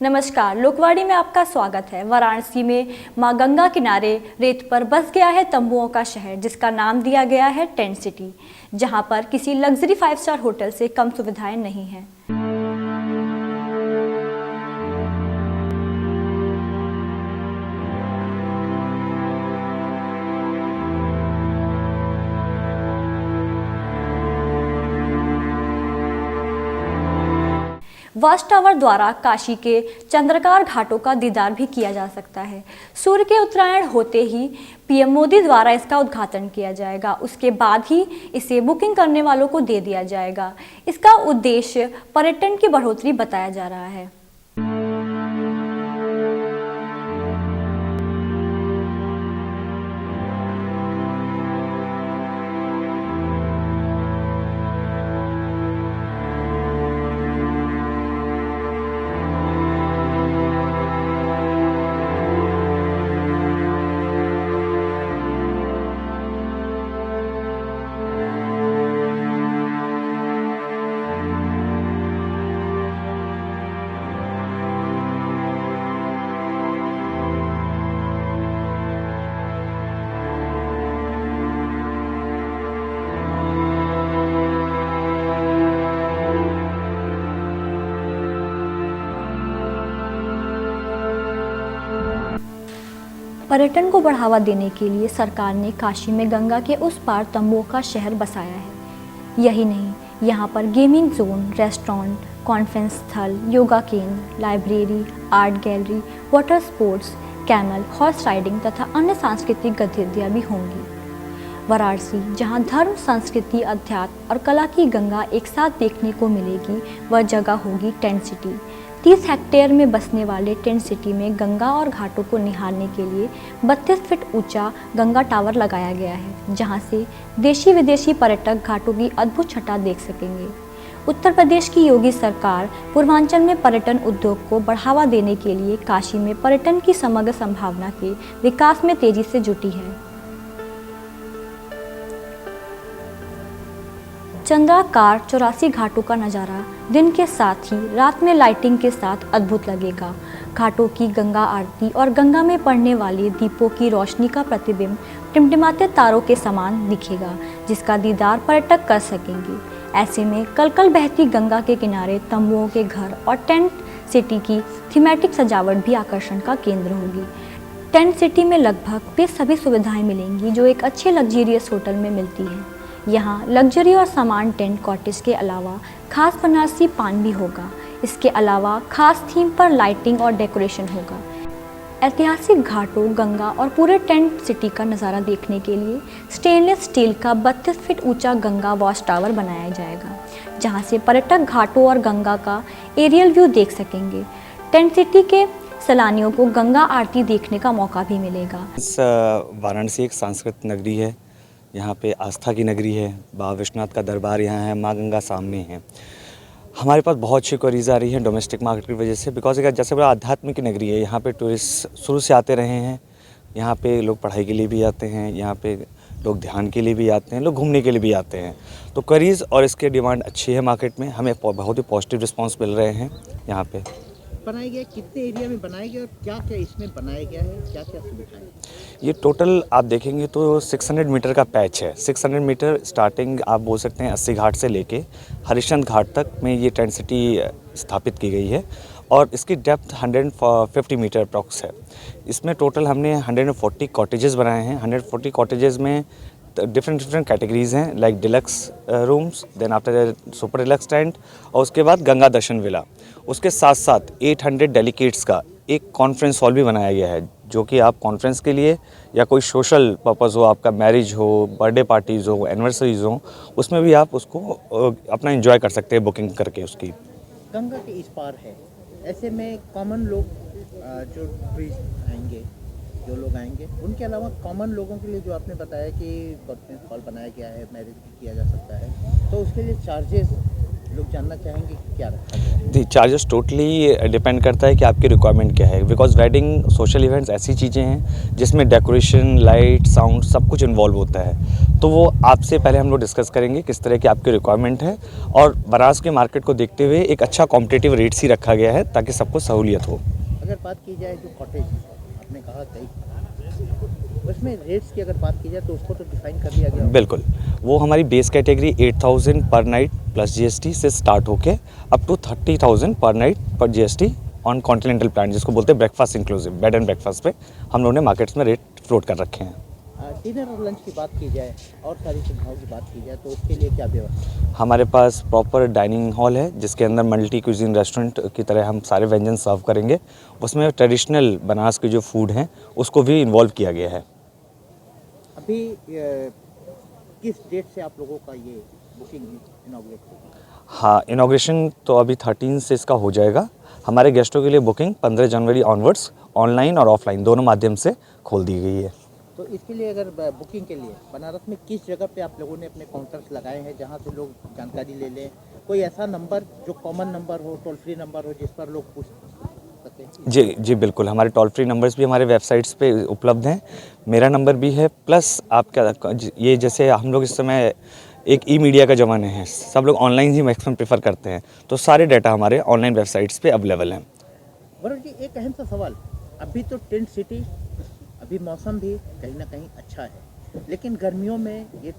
नमस्कार, लोकवाणी में आपका स्वागत है। वाराणसी में मां गंगा किनारे रेत पर बस गया है तंबुओं का शहर, जिसका नाम दिया गया है टेंट सिटी, जहां पर किसी लग्जरी 5 स्टार होटल से कम सुविधाएं नहीं हैं। वॉच टावर द्वारा काशी के चंद्रकार घाटों का दीदार भी किया जा सकता है। सूर्य के उत्तरायण होते ही पीएम मोदी द्वारा इसका उद्घाटन किया जाएगा। उसके बाद ही इसे बुकिंग करने वालों को दे दिया जाएगा। इसका उद्देश्य पर्यटन की बढ़ोतरी बताया जा रहा है। पर्यटन को बढ़ावा देने के लिए सरकार ने काशी में गंगा के उस पार तंबुओं का शहर बसाया है। यही नहीं, यहाँ पर गेमिंग जोन, रेस्टोरेंट, कॉन्फ्रेंस स्थल, योगा केंद्र, library, art gallery, water sports, camel, horse riding तथा अन्य सांस्कृतिक गतिविधियाँ भी होंगी। वाराणसी, जहाँ धर्म, संस्कृति, अध्यात्म और कला की गंगा एक साथ देखने को मिलेगी, वह जगह होगी टेंट सिटी। 30 हेक्टेयर में बसने वाले टेंट सिटी में गंगा और घाटों को निहारने के लिए 32 फीट ऊंचा गंगा टावर लगाया गया है, जहां से देशी विदेशी पर्यटक घाटों की अद्भुत छटा देख सकेंगे। उत्तर प्रदेश की योगी सरकार पूर्वांचल में पर्यटन उद्योग को बढ़ावा देने के लिए काशी में पर्यटन की समग्र संभावना के विकास में तेजी से जुटी है। चंद्राकार 84 घाटों का नज़ारा दिन के साथ ही रात में लाइटिंग के साथ अद्भुत लगेगा। घाटों की गंगा आरती और गंगा में पड़ने वाले दीपों की रोशनी का प्रतिबिंब टिमटिमाते तारों के समान दिखेगा, जिसका दीदार पर्यटक कर सकेंगे। ऐसे में कलकल बहती गंगा के किनारे तंबुओं के घर और टेंट सिटी की थीमेटिक सजावट भी आकर्षण का केंद्र होगी। टेंट सिटी में लगभग वे सभी सुविधाएं मिलेंगी जो एक अच्छे लग्जरियस होटल में मिलती हैं। यहाँ लग्जरी और सामान टेंट कॉटेज के अलावा खास बनारसी पान भी होगा। इसके अलावा खास थीम पर लाइटिंग और डेकोरेशन होगा। ऐतिहासिक घाटों, गंगा और पूरे टेंट सिटी का नज़ारा देखने के लिए स्टेनलेस स्टील का 32 फीट ऊंचा गंगा वॉच टावर बनाया जाएगा, जहां से पर्यटक घाटों और गंगा का एरियल व्यू देख सकेंगे। टेंट सिटी के सैलानियों को गंगा आरती देखने का मौका भी मिलेगा। वाराणसी एक सांस्कृतिक नगरी है। यहाँ पे आस्था की नगरी है। बाबा विश्वनाथ का दरबार यहाँ है, माँ गंगा सामने है। हमारे पास बहुत सी क्वेरीज आ रही हैं डोमेस्टिक मार्केट की वजह से, बिकॉज जैसे बड़ा आध्यात्मिक नगरी है। यहाँ पे टूरिस्ट शुरू से आते रहे हैं। यहाँ पे लोग पढ़ाई के लिए भी आते हैं, यहाँ पे लोग ध्यान के लिए भी आते हैं, लोग घूमने के लिए भी आते हैं। तो क्वेरीज और इसके डिमांड अच्छी है मार्केट में। हमें बहुत ही पॉजिटिव रिस्पॉन्स मिल रहे हैं। यहाँ पे बनाया गया, कितने एरिया में बनाया गया और क्या क्या इसमें बनाया गया है, क्या क्या सुविधाएं? ये टोटल आप देखेंगे तो 600 मीटर का पैच है। 600 मीटर स्टार्टिंग आप बोल सकते हैं 80 घाट से लेके हरिश्चंद्र घाट तक में ये टेंट सिटी स्थापित की गई है और इसकी डेप्थ 150 मीटर अप्रॉक्स है। इसमें टोटल हमने 140 कॉटेजेस बनाए हैं। 140 कॉटेजेस में डिफरेंट कैटेगरीज हैं, like deluxe rooms, then after super deluxe tent और उसके बाद गंगा दर्शन विला। उसके साथ साथ 800 डेलीकेट्स का एक कॉन्फ्रेंस हॉल भी बनाया गया है, जो कि आप कॉन्फ्रेंस के लिए या कोई सोशल पर्पज़ हो, आपका मैरिज हो, बर्थडे पार्टीज़ हो, एनिवर्सरीज हो, उसमें भी आप उसको अपना एंजॉय कर सकते हैं बुकिंग करके उसकी। गंगा के इस पार है, ऐसे में कॉमन लोग जो टूरिस्ट आएंगे, जो लोग आएंगे, उनके अलावा कॉमन लोगों के लिए जो आपने बताया कि कॉन्फ्रेंस हॉल बनाया गया है, मैरिज भी किया जा सकता है, तो उसके लिए चार्जेस लोग जानना चाहेंगे कि क्या रखा गया है। दी चार्जेस टोटली डिपेंड करता है कि आपकी रिक्वायरमेंट क्या है, बिकॉज वेडिंग सोशल इवेंट्स ऐसी चीज़ें हैं जिसमें डेकोरेशन, लाइट, साउंड सब कुछ इन्वॉल्व होता है। तो वो आपसे पहले हम लोग डिस्कस करेंगे किस तरह की आपकी रिक्वायरमेंट है, और बनारस के मार्केट को देखते हुए एक अच्छा कॉम्पिटिटिव रेट्स ही रखा गया है ताकि सबको सहूलियत हो। अगर बात की जाए जो कॉटेज आपने कहा कई, उसमें रेट्स की अगर बात की जाए तो उसको तो डिफाइन कर दिया गया होगा। बिल्कुल, वो हमारी बेस कैटेगरी 8,000 पर नाइट प्लस जीएसटी से स्टार्ट होके अप टू 30,000 पर नाइट पर जीएसटी ऑन कॉन्टिनेंटल प्लान, जिसको बोलते हैं breakfast inclusive, bed and breakfast पे हम लोगों ने मार्केट्स में रेट फ्लोट कर रखे हैं। डिनर और लंच की बात की जाए और सारी सुविधाओं की बात की जाए तो उसके लिए क्या व्यवस्था है? हमारे पास प्रॉपर डाइनिंग हॉल है जिसके अंदर मल्टी क्यूजिन रेस्टोरेंट की तरह हम सारे व्यंजन सर्व करेंगे। उसमें ट्रेडिशनल बनारस के जो फूड हैं उसको भी इन्वॉल्व किया गया है। अभी किस डेट से आप लोगों का ये बुकिंग इनॉग्रेट होगी? हाँ, इनॉग्रेशन तो अभी 13 से इसका हो जाएगा। हमारे गेस्टों के लिए बुकिंग 15 जनवरी ऑनवर्ड्स ऑनलाइन और ऑफलाइन दोनों माध्यम से खोल दी गई है। तो इसके लिए अगर बुकिंग के लिए बनारस में किस जगह पे आप लोगों ने अपने काउंटर्स लगाए हैं जहां से लोग जानकारी ले लें? कोई ऐसा नंबर जो कॉमन नंबर हो, टोल फ्री नंबर हो, जिस पर लोग पूछ सकें? जी बिल्कुल, हमारे टोल फ्री नंबर्स भी हमारे वेबसाइट्स पे उपलब्ध हैं। मेरा नंबर भी है, प्लस आपका ये जैसे हम लोग इस समय एक ई मीडिया का ज़माना है, सब लोग ऑनलाइन ही मैक्सिमम प्रेफर करते हैं, तो सारे डाटा हमारे ऑनलाइन वेबसाइट्स पे अवेलेबल हैं। वरुण जी, एक अहम सा सवाल, अभी तो टेंट सिटी, अभी मौसम भी कहीं ना कहीं अच्छा है, लेकिन गर्मियों में ये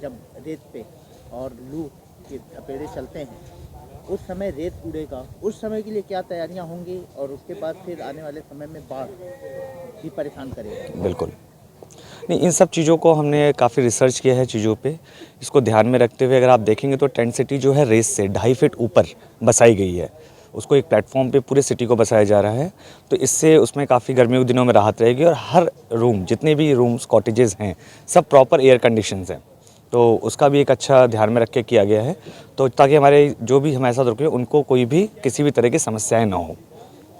जब रेत पे और लू के थपेड़े चलते हैं उस समय रेत उड़ेगा, उस समय के लिए क्या तैयारियां होंगी? और उसके बाद फिर आने वाले समय में बाढ़ भी परेशान करेगा। बिल्कुल, नहीं इन सब चीज़ों को हमने काफ़ी रिसर्च किया है चीज़ों पे। इसको ध्यान में रखते हुए अगर आप देखेंगे तो टेंट सिटी जो है रेस से 2.5 फीट ऊपर बसाई गई है। उसको एक प्लेटफॉर्म पे पूरे सिटी को बसाया जा रहा है, तो इससे उसमें काफ़ी गर्मियों के दिनों में राहत रहेगी। और हर रूम, जितने भी रूम्स कॉटेजेस हैं, सब प्रॉपर एयर कंडीशंस हैं, तो उसका भी एक अच्छा ध्यान में रख के किया गया है, तो ताकि हमारे जो भी हमारे साथ रुके उनको कोई भी किसी भी तरह की समस्याएँ ना हो।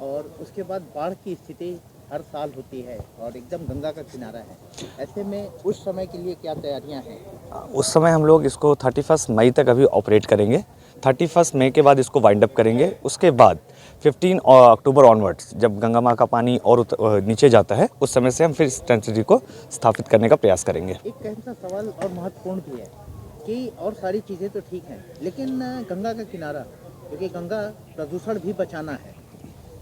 और उसके बाद बाढ़ की स्थिति हर साल होती है और एकदम गंगा का किनारा है, ऐसे में उस समय के लिए क्या तैयारियां हैं? उस समय हम लोग इसको 31 मई तक अभी ऑपरेट करेंगे। 31 मई के बाद इसको वाइंड अप करेंगे। उसके बाद 15 अक्टूबर ऑनवर्ड्स जब गंगा माँ का पानी और नीचे जाता है, उस समय से हम फिर इस टेंट सिटी को स्थापित करने का प्रयास करेंगे। एक अहम सा सवाल और महत्वपूर्ण भी है कि और सारी चीज़ें तो ठीक हैं, लेकिन गंगा का किनारा, क्योंकि गंगा प्रदूषण भी बचाना है,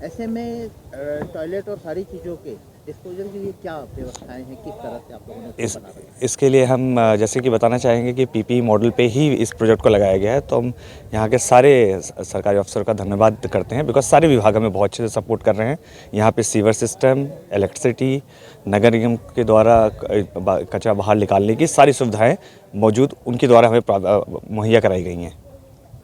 ऐसे में टॉयलेट और सारी चीज़ों के डिस्पोजल के लिए क्या व्यवस्थाएं हैं, किस तरह से आप लोगों ने उसको बना रखा है? इसके लिए हम जैसे कि बताना चाहेंगे कि पीपी मॉडल पे ही इस प्रोजेक्ट को लगाया गया है, तो हम यहाँ के सारे सरकारी अफसर का धन्यवाद करते हैं, बिकॉज सारे विभाग हमें बहुत अच्छे से सपोर्ट कर रहे हैं। यहाँ पे सीवर सिस्टम, इलेक्ट्रिसिटी, नगर निगम के द्वारा कचरा बाहर निकालने की सारी सुविधाएँ मौजूद उनके द्वारा हमें मुहैया कराई गई हैं।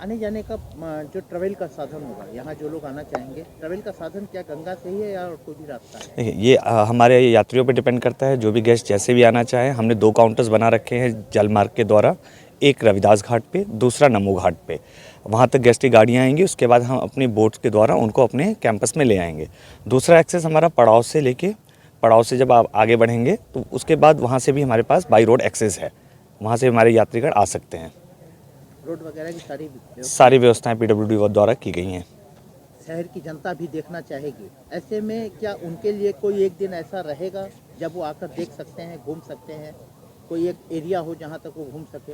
आने जाने का जो ट्रेवल का साधन होगा, यहाँ जो लोग आना चाहेंगे, ट्रेवल का साधन क्या गंगा से ही है या और कोई भी रास्ता है? देखिए, ये हमारे यात्रियों पे डिपेंड करता है। जो भी गेस्ट जैसे भी आना चाहें, हमने 2 काउंटर्स बना रखे हैं जल मार्ग के द्वारा, एक रविदास घाट पे, दूसरा नमो घाट पे। वहाँ तक गेस्ट की गाड़ियाँ आएंगी, उसके बाद हम अपनी बोट्स के द्वारा उनको अपने कैंपस में ले आएंगे। दूसरा एक्सेस हमारा पड़ाव से लेके, पड़ाव से जब आप आगे बढ़ेंगे तो उसके बाद वहाँ से भी हमारे पास बाई रोड एक्सेस है, वहाँ से हमारे यात्रीगण आ सकते हैं। रोड वगैरह की सारी व्यवस्थाएँ PWD द्वारा की गई हैं। शहर की जनता भी देखना चाहेगी, ऐसे में क्या उनके लिए कोई एक दिन ऐसा रहेगा जब वो आकर देख सकते हैं, घूम सकते हैं, कोई एक एरिया हो जहाँ तक वो घूम सके?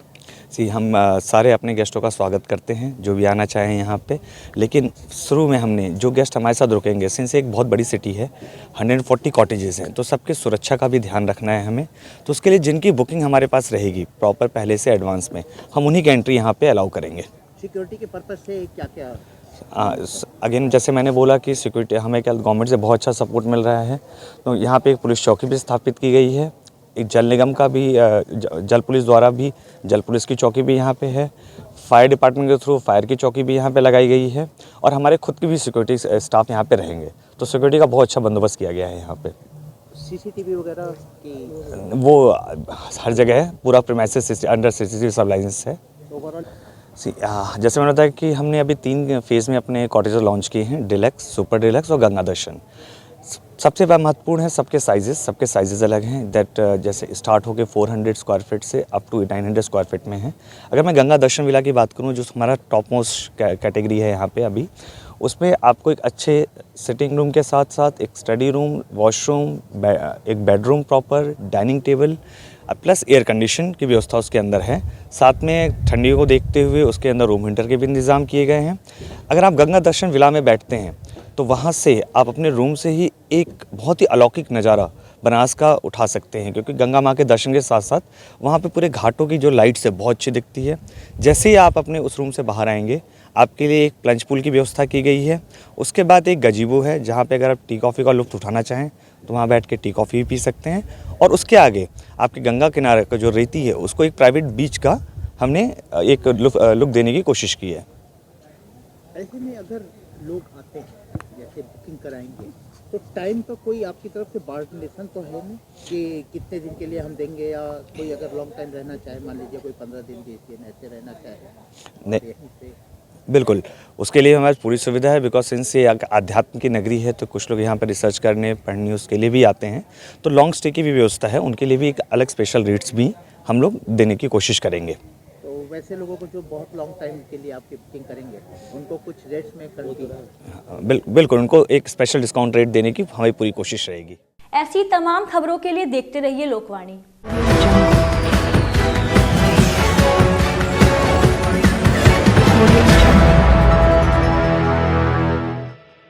जी, हम सारे अपने गेस्टों का स्वागत करते हैं जो भी आना चाहें यहाँ पे, लेकिन शुरू में हमने जो गेस्ट हमारे साथ रुकेंगे, सिंस एक बहुत बड़ी सिटी है, 140 कॉटेजेस हैं, तो सबके सुरक्षा का भी ध्यान रखना है हमें। तो उसके लिए जिनकी बुकिंग हमारे पास रहेगी प्रॉपर पहले से एडवांस में, हम उन्हीं की एंट्री यहाँ पे अलाउ करेंगे। सिक्योरिटी के पर्पज़ से क्या क्या? अगेन जैसे मैंने बोला कि सिक्योरिटी हमें क्या गवर्नमेंट से बहुत अच्छा सपोर्ट मिल रहा है, तो यहाँ पे एक पुलिस चौकी भी स्थापित की गई है। एक जल निगम का भी जल पुलिस द्वारा भी जल पुलिस की चौकी भी यहाँ पे है। फायर डिपार्टमेंट के थ्रू फायर की चौकी भी यहाँ पे लगाई गई है, और हमारे खुद की भी सिक्योरिटी स्टाफ यहाँ पे रहेंगे, तो सिक्योरिटी का बहुत अच्छा बंदोबस्त किया गया है यहाँ पे। CCTV वगैरह की वो हर जगह है, पूरा प्रीमाइसेस अंडर CCTV सर्विलांस है। ओवरऑल जैसे मैंने बताया कि हमने अभी 3 फेज़ में अपने कॉटेजेस लॉन्च किए हैं, डिलक्स, सुपर डिलक्स और गंगा दर्शन। सबसे महत्वपूर्ण है सबके साइजेस अलग हैं। दैट जैसे स्टार्ट होके 400 स्क्वायर फीट से अप टू 900 स्क्वायर फीट में है। अगर मैं गंगा दर्शन विला की बात करूं, जो हमारा टॉप मोस्ट कैटेगरी है यहाँ पे अभी, उसमें आपको एक अच्छे सिटिंग रूम के साथ साथ एक स्टडी रूम, वॉशरूम, एक bedroom proper, dining table plus air condition की व्यवस्था उसके अंदर है। साथ में ठंडियों को देखते हुए उसके अंदर रूम हीटर के भी इंतज़ाम किए गए हैं। अगर आप गंगा दर्शन विला में बैठते हैं तो वहाँ से आप अपने रूम से ही एक बहुत ही अलौकिक नज़ारा बनारस का उठा सकते हैं, क्योंकि गंगा माँ के दर्शन के साथ साथ वहाँ पे पूरे घाटों की जो लाइट्स है बहुत अच्छी दिखती है। जैसे ही आप अपने उस रूम से बाहर आएंगे, आपके लिए एक प्लंज पूल की व्यवस्था की गई है। उसके बाद एक गजीबो है जहाँ पे अगर आप टी कॉफ़ी का लुत्फ़ उठाना चाहें तो वहाँ बैठ के टी कॉफ़ी भी पी सकते हैं। और उसके आगे आपके गंगा किनारे का जो रेती है उसको एक प्राइवेट बीच का हमने एक लुक देने की कोशिश की है। ऐसे में अगर लोग आते हैं, जैसे बुकिंग कराएंगे, तो टाइम का कोई आपकी तरफ से बार्गेनेशन तो है नहीं कि कितने दिन के लिए हम देंगे, या कोई अगर लॉन्ग टाइम रहना चाहे, मान लीजिए कोई 15 दिन 20 दिन ऐसे रहना चाहे नहीं, यहीं पे? बिल्कुल, उसके लिए हमारे पूरी सुविधा है। बिकॉज सिंस ये आध्यात्म की नगरी है तो कुछ लोग यहाँ पर रिसर्च करने, पढ़ने उसके लिए भी आते हैं, तो लॉन्ग स्टे की भी व्यवस्था है। उनके लिए भी एक अलग स्पेशल रेट्स भी हम लोग देने की कोशिश करेंगे। तो वैसे लोगों को जो बहुत लॉन्ग टाइम के लिए आपकी बुकिंग करेंगे, उनको कुछ रेट्स में कर दी? बिल्कुल, उनको एक स्पेशल डिस्काउंट रेट देने की हमारी पूरी कोशिश रहेगी। ऐसी तमाम खबरों के लिए देखते रहिए लोकवाणी। Audio